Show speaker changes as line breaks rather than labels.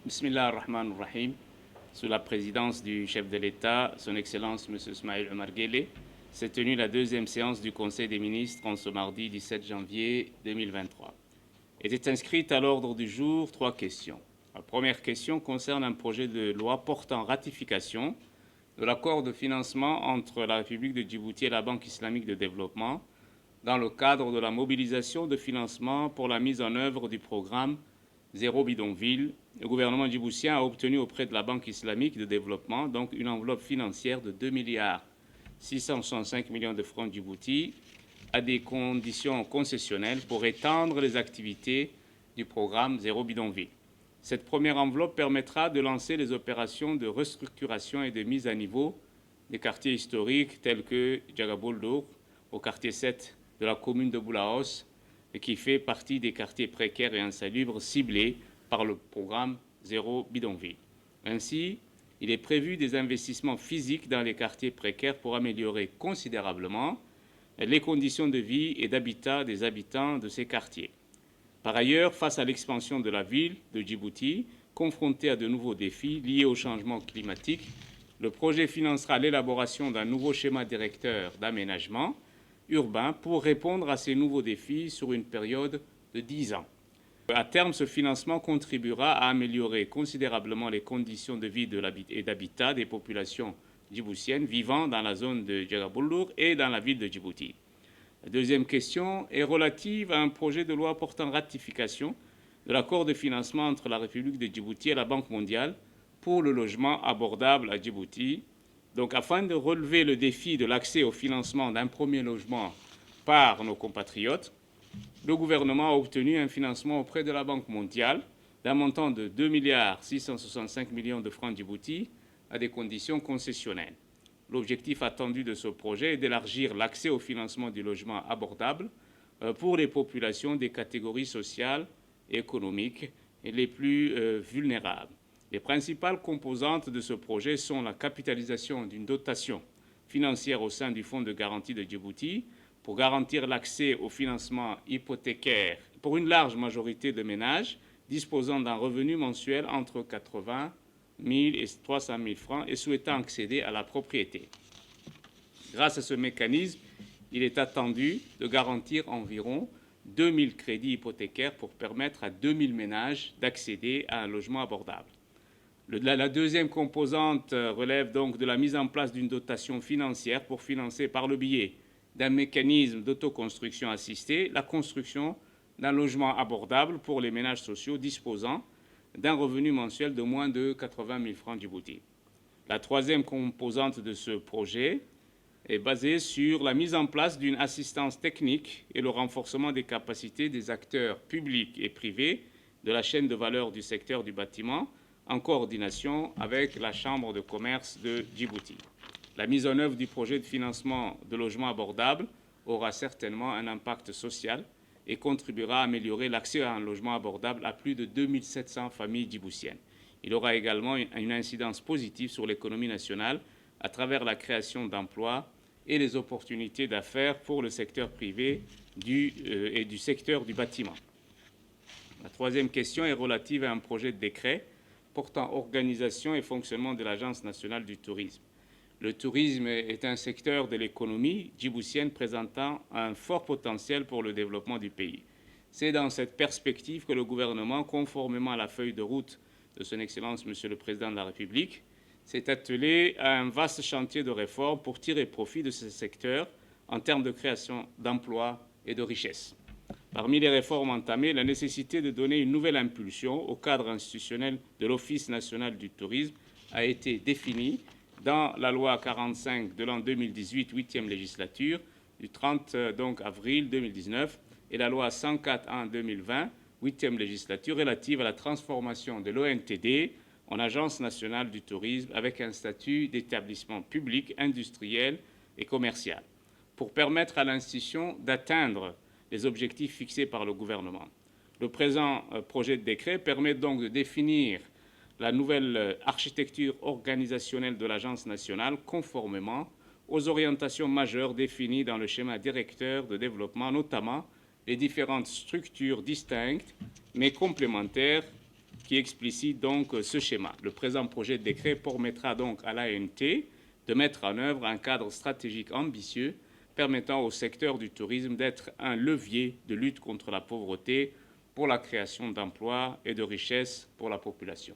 Bismillah ar-Rahman ar-Rahim. Sous la présidence du chef de l'État, Son Excellence M. Ismaël Omar Guelleh, s'est tenue la deuxième séance du Conseil des ministres en ce mardi 17 janvier 2023. Étaient inscrites à l'ordre du jour 3 questions. La première question concerne un projet de loi portant ratification de l'accord de financement entre la République de Djibouti et la Banque islamique de développement dans le cadre de la mobilisation de financement pour la mise en œuvre du programme Zéro bidonville. Le gouvernement djiboutien a obtenu auprès de la Banque islamique de développement donc une enveloppe financière de 2 milliards 665 millions de francs Djibouti à des conditions concessionnelles pour étendre les activités du programme Zéro bidonville. Cette première enveloppe permettra de lancer les opérations de restructuration et de mise à niveau des quartiers historiques tels que Djagaboldour, au quartier 7 de la commune de Boulaos, et qui fait partie des quartiers précaires et insalubres ciblés par le programme Zéro bidonville. Ainsi, il est prévu des investissements physiques dans les quartiers précaires pour améliorer considérablement les conditions de vie et d'habitat des habitants de ces quartiers. Par ailleurs, face à l'expansion de la ville de Djibouti, confrontée à de nouveaux défis liés au changement climatique, le projet financera l'élaboration d'un nouveau schéma directeur d'aménagement urbain pour répondre à ces nouveaux défis sur une période de 10 ans. À terme, ce financement contribuera à améliorer considérablement les conditions de vie et d'habitat des populations djiboutiennes vivant dans la zone de Djagaboldour et dans la ville de Djibouti. La deuxième question est relative à un projet de loi portant ratification de l'accord de financement entre la République de Djibouti et la Banque mondiale pour le logement abordable à Djibouti. Donc, afin de relever le défi de l'accès au financement d'un premier logement par nos compatriotes, le gouvernement a obtenu un financement auprès de la Banque mondiale d'un montant de 2 milliards 665 millions de francs Djibouti à des conditions concessionnelles. L'objectif attendu de ce projet est d'élargir l'accès au financement du logement abordable pour les populations des catégories sociales et économiques les plus vulnérables. Les principales composantes de ce projet sont la capitalisation d'une dotation financière au sein du Fonds de garantie de Djibouti pour garantir l'accès au financement hypothécaire pour une large majorité de ménages disposant d'un revenu mensuel entre 80 000 et 300 000 francs et souhaitant accéder à la propriété. Grâce à ce mécanisme, il est attendu de garantir environ 2 000 crédits hypothécaires pour permettre à 2 000 ménages d'accéder à un logement abordable. La deuxième composante relève donc de la mise en place d'une dotation financière pour financer par le biais d'un mécanisme d'autoconstruction assistée la construction d'un logement abordable pour les ménages sociaux disposant d'un revenu mensuel de moins de 80 000 francs Djibouti. La troisième composante de ce projet est basée sur la mise en place d'une assistance technique et le renforcement des capacités des acteurs publics et privés de la chaîne de valeur du secteur du bâtiment en coordination avec la Chambre de commerce de Djibouti. La mise en œuvre du projet de financement de logements abordables aura certainement un impact social et contribuera à améliorer l'accès à un logement abordable à plus de 2700 familles djiboutiennes. Il aura également une incidence positive sur l'économie nationale à travers la création d'emplois et les opportunités d'affaires pour le secteur privé et du secteur du bâtiment. La troisième question est relative à un projet de décret portant organisation et fonctionnement de l'Agence nationale du tourisme. Le tourisme est un secteur de l'économie djiboutienne présentant un fort potentiel pour le développement du pays. C'est dans cette perspective que le gouvernement, conformément à la feuille de route de Son Excellence Monsieur le Président de la République, s'est attelé à un vaste chantier de réforme pour tirer profit de ce secteur en termes de création d'emplois et de richesses. Parmi les réformes entamées, la nécessité de donner une nouvelle impulsion au cadre institutionnel de l'Office national du tourisme a été définie dans la loi 45 de l'an 2018, 8e législature, du 30 avril 2019, et la loi 104 en 2020, 8e législature, relative à la transformation de l'ONTD en Agence nationale du tourisme avec un statut d'établissement public, industriel et commercial, pour permettre à l'institution d'atteindre les objectifs fixés par le gouvernement. Le présent projet de décret permet donc de définir la nouvelle architecture organisationnelle de l'Agence nationale conformément aux orientations majeures définies dans le schéma directeur de développement, notamment les différentes structures distinctes mais complémentaires qui explicite donc ce schéma. Le présent projet de décret permettra donc à l'ANT de mettre en œuvre un cadre stratégique ambitieux permettant au secteur du tourisme d'être un levier de lutte contre la pauvreté pour la création d'emplois et de richesses pour la population.